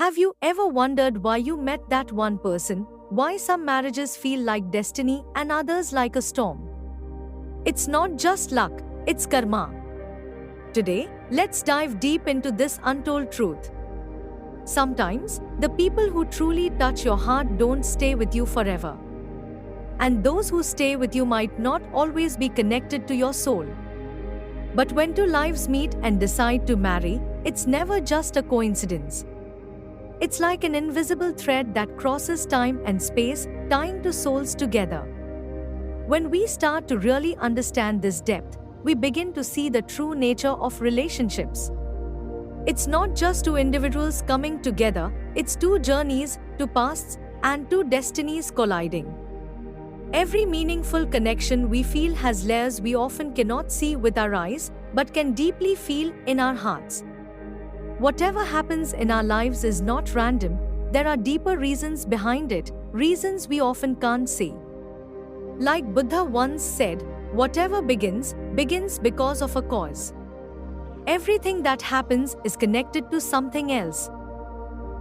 Have you ever wondered why you met that one person? Why some marriages feel like destiny and others like a storm? It's not just luck, it's karma. Today, let's dive deep into this untold truth. Sometimes, the people who truly touch your heart don't stay with you forever. And those who stay with you might not always be connected to your soul. But when two lives meet and decide to marry, it's never just a coincidence. It's like an invisible thread that crosses time and space, tying two souls together. When we start to really understand this depth, we begin to see the true nature of relationships. It's not just two individuals coming together, it's two journeys, two pasts, and two destinies colliding. Every meaningful connection we feel has layers we often cannot see with our eyes, but can deeply feel in our hearts. Whatever happens in our lives is not random, there are deeper reasons behind it, reasons we often can't see. Like Buddha once said, whatever begins because of a cause. Everything that happens is connected to something else.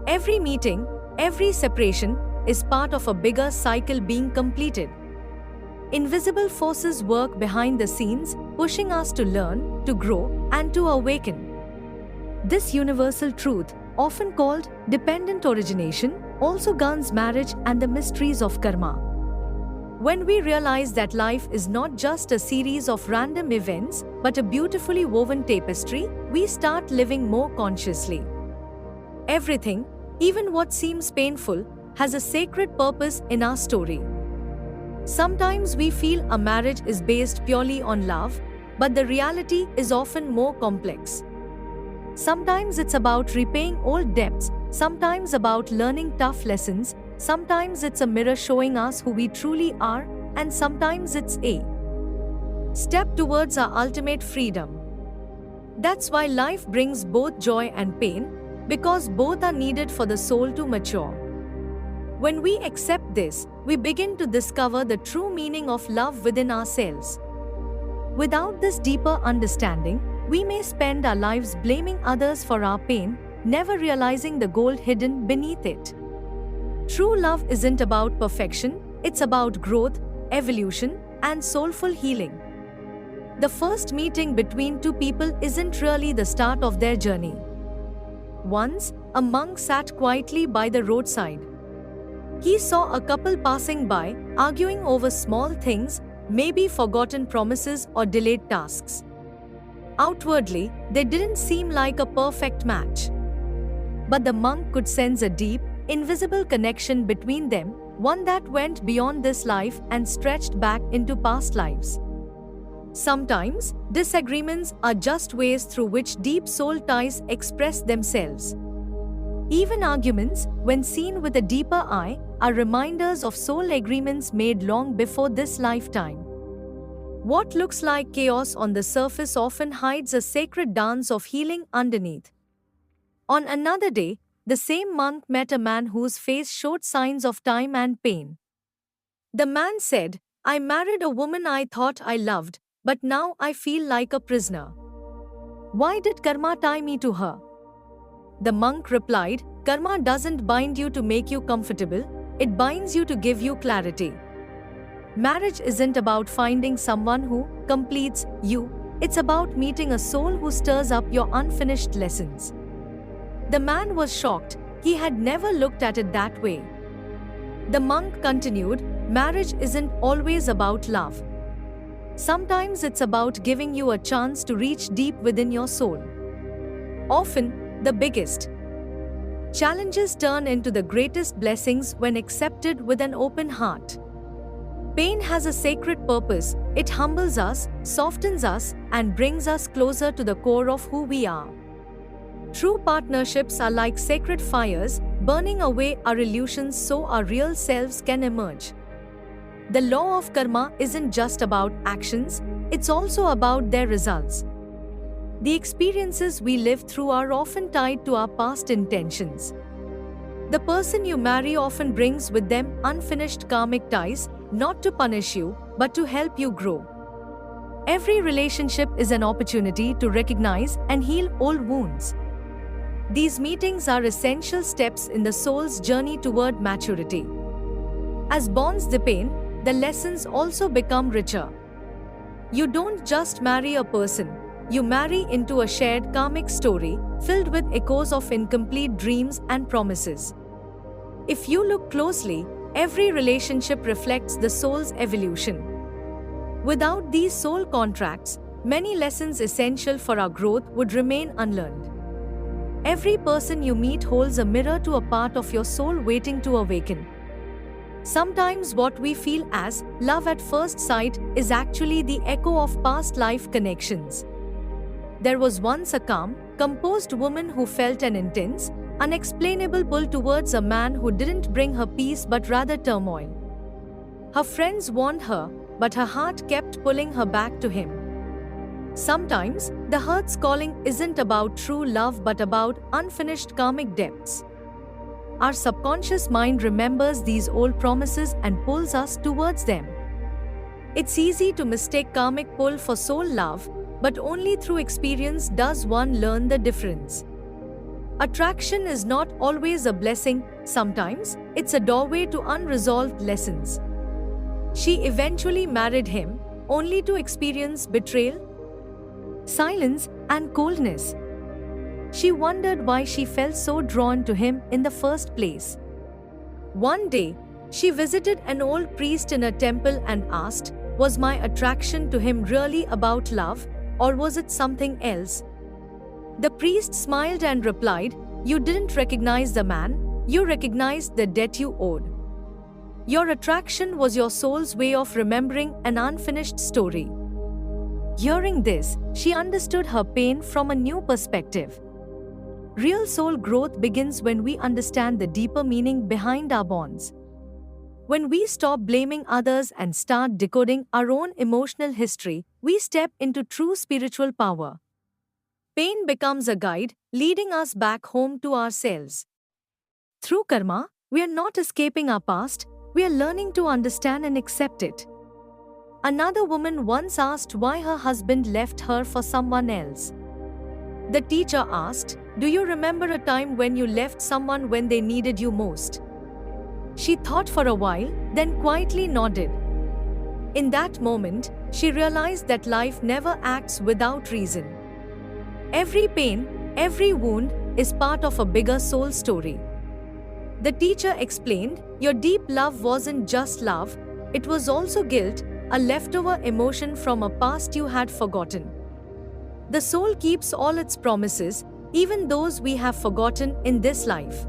Every meeting, every separation, is part of a bigger cycle being completed. Invisible forces work behind the scenes, pushing us to learn, to grow, and to awaken. This universal truth, often called dependent origination, also governs marriage and the mysteries of karma. When we realize that life is not just a series of random events, but a beautifully woven tapestry, we start living more consciously. Everything, even what seems painful, has a sacred purpose in our story. Sometimes we feel a marriage is based purely on love, but the reality is often more complex. Sometimes it's about repaying old debts, sometimes about learning tough lessons, sometimes it's a mirror showing us who we truly are, and sometimes it's a step towards our ultimate freedom. That's why life brings both joy and pain, because both are needed for the soul to mature. When we accept this, we begin to discover the true meaning of love within ourselves. Without this deeper understanding, we may spend our lives blaming others for our pain, never realizing the gold hidden beneath it. True love isn't about perfection, it's about growth, evolution, and soulful healing. The first meeting between two people isn't really the start of their journey. Once, a monk sat quietly by the roadside. He saw a couple passing by, arguing over small things, maybe forgotten promises or delayed tasks. Outwardly, they didn't seem like a perfect match. But the monk could sense a deep, invisible connection between them, one that went beyond this life and stretched back into past lives. Sometimes, disagreements are just ways through which deep soul ties express themselves. Even arguments, when seen with a deeper eye, are reminders of soul agreements made long before this lifetime. What looks like chaos on the surface often hides a sacred dance of healing underneath. On another day, the same monk met a man whose face showed signs of time and pain. The man said, "I married a woman I thought I loved, but now I feel like a prisoner. Why did karma tie me to her?" The monk replied, "Karma doesn't bind you to make you comfortable, it binds you to give you clarity. Marriage isn't about finding someone who completes you, it's about meeting a soul who stirs up your unfinished lessons." The man was shocked, he had never looked at it that way. The monk continued, "Marriage isn't always about love. Sometimes it's about giving you a chance to reach deep within your soul. Often, the biggest challenges turn into the greatest blessings when accepted with an open heart. Pain has a sacred purpose, it humbles us, softens us, and brings us closer to the core of who we are. True partnerships are like sacred fires, burning away our illusions so our real selves can emerge. The law of karma isn't just about actions, it's also about their results. The experiences we live through are often tied to our past intentions. The person you marry often brings with them unfinished karmic ties, not to punish you, but to help you grow. Every relationship is an opportunity to recognize and heal old wounds. These meetings are essential steps in the soul's journey toward maturity. As bonds deepen, the lessons also become richer. You don't just marry a person, you marry into a shared karmic story filled with echoes of incomplete dreams and promises. If you look closely, every relationship reflects the soul's evolution. Without these soul contracts, many lessons essential for our growth would remain unlearned. Every person you meet holds a mirror to a part of your soul waiting to awaken. Sometimes what we feel as love at first sight is actually the echo of past life connections. There was once a calm, composed woman who felt an intense, unexplainable pull towards a man who didn't bring her peace but rather turmoil. Her friends warned her, but her heart kept pulling her back to him. Sometimes, the heart's calling isn't about true love but about unfinished karmic depths. Our subconscious mind remembers these old promises and pulls us towards them. It's easy to mistake karmic pull for soul love, but only through experience does one learn the difference. Attraction is not always a blessing, sometimes it's a doorway to unresolved lessons. She eventually married him, only to experience betrayal, silence, and coldness. She wondered why she felt so drawn to him in the first place. One day, she visited an old priest in a temple and asked, "Was my attraction to him really about love, or was it something else?" The priest smiled and replied, "You didn't recognize the man, you recognized the debt you owed. Your attraction was your soul's way of remembering an unfinished story." Hearing this, she understood her pain from a new perspective. Real soul growth begins when we understand the deeper meaning behind our bonds. When we stop blaming others and start decoding our own emotional history, we step into true spiritual power. Pain becomes a guide, leading us back home to ourselves. Through karma, we are not escaping our past, we are learning to understand and accept it. Another woman once asked why her husband left her for someone else. The teacher asked, "Do you remember a time when you left someone when they needed you most?" She thought for a while, then quietly nodded. In that moment, she realized that life never acts without reason. Every pain, every wound, is part of a bigger soul story. The teacher explained, "Your deep love wasn't just love, it was also guilt, a leftover emotion from a past you had forgotten." The soul keeps all its promises, even those we have forgotten in this life.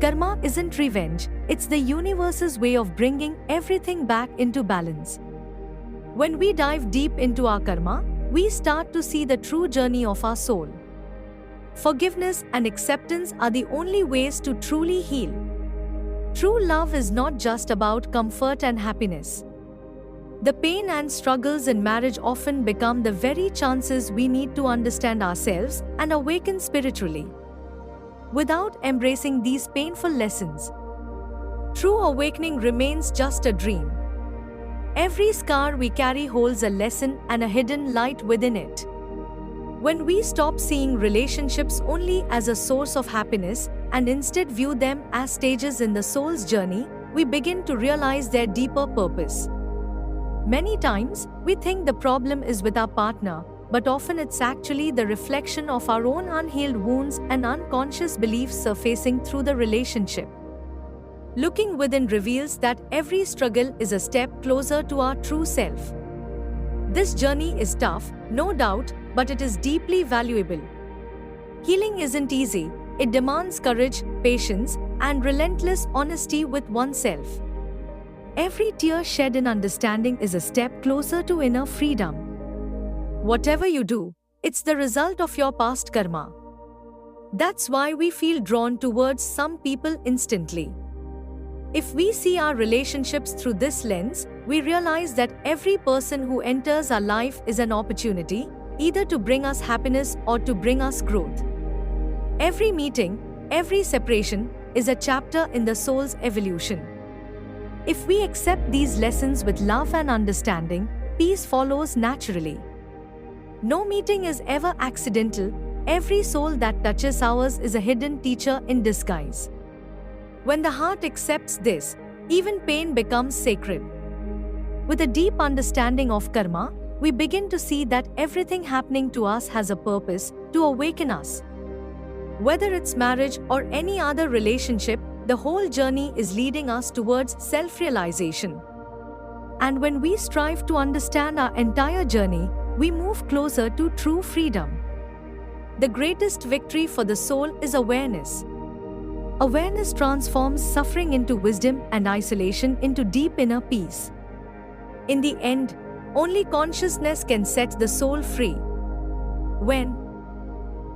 Karma isn't revenge, it's the universe's way of bringing everything back into balance. When we dive deep into our karma, we start to see the true journey of our soul. Forgiveness and acceptance are the only ways to truly heal. True love is not just about comfort and happiness. The pain and struggles in marriage often become the very chances we need to understand ourselves and awaken spiritually. Without embracing these painful lessons, true awakening remains just a dream. Every scar we carry holds a lesson and a hidden light within it. When we stop seeing relationships only as a source of happiness and instead view them as stages in the soul's journey, we begin to realize their deeper purpose. Many times, we think the problem is with our partner, but often it's actually the reflection of our own unhealed wounds and unconscious beliefs surfacing through the relationship. Looking within reveals that every struggle is a step closer to our true self. This journey is tough, no doubt, but it is deeply valuable. Healing isn't easy, it demands courage, patience, and relentless honesty with oneself. Every tear shed in understanding is a step closer to inner freedom. Whatever you do, it's the result of your past karma. That's why we feel drawn towards some people instantly. If we see our relationships through this lens, we realize that every person who enters our life is an opportunity, either to bring us happiness or to bring us growth. Every meeting, every separation, is a chapter in the soul's evolution. If we accept these lessons with love and understanding, peace follows naturally. No meeting is ever accidental, every soul that touches ours is a hidden teacher in disguise. When the heart accepts this, even pain becomes sacred. With a deep understanding of karma, we begin to see that everything happening to us has a purpose to awaken us. Whether it's marriage or any other relationship, the whole journey is leading us towards self-realization. And when we strive to understand our entire journey, we move closer to true freedom. The greatest victory for the soul is awareness. Awareness transforms suffering into wisdom and isolation into deep inner peace. In the end, only consciousness can set the soul free. When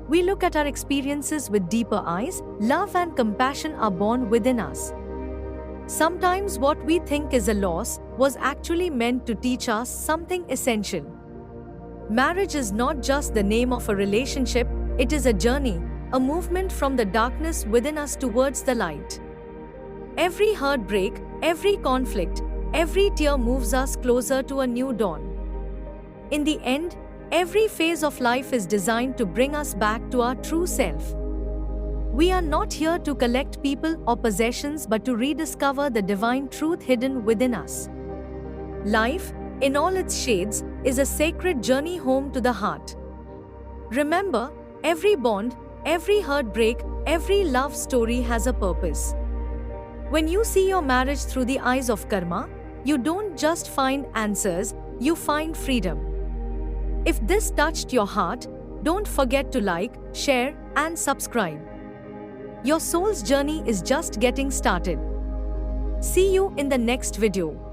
we look at our experiences with deeper eyes, love and compassion are born within us. Sometimes what we think is a loss was actually meant to teach us something essential. Marriage is not just the name of a relationship, it is a journey, a movement from the darkness within us towards the light. Every heartbreak, every conflict, every tear moves us closer to a new dawn. In the end, every phase of life is designed to bring us back to our true self. We are not here to collect people or possessions but to rediscover the divine truth hidden within us. Life, in all its shades, is a sacred journey home to the heart. Remember, every bond, every heartbreak, every love story has a purpose. When you see your marriage through the eyes of karma, you don't just find answers, you find freedom. If this touched your heart, don't forget to like, share, and subscribe. Your soul's journey is just getting started. See you in the next video.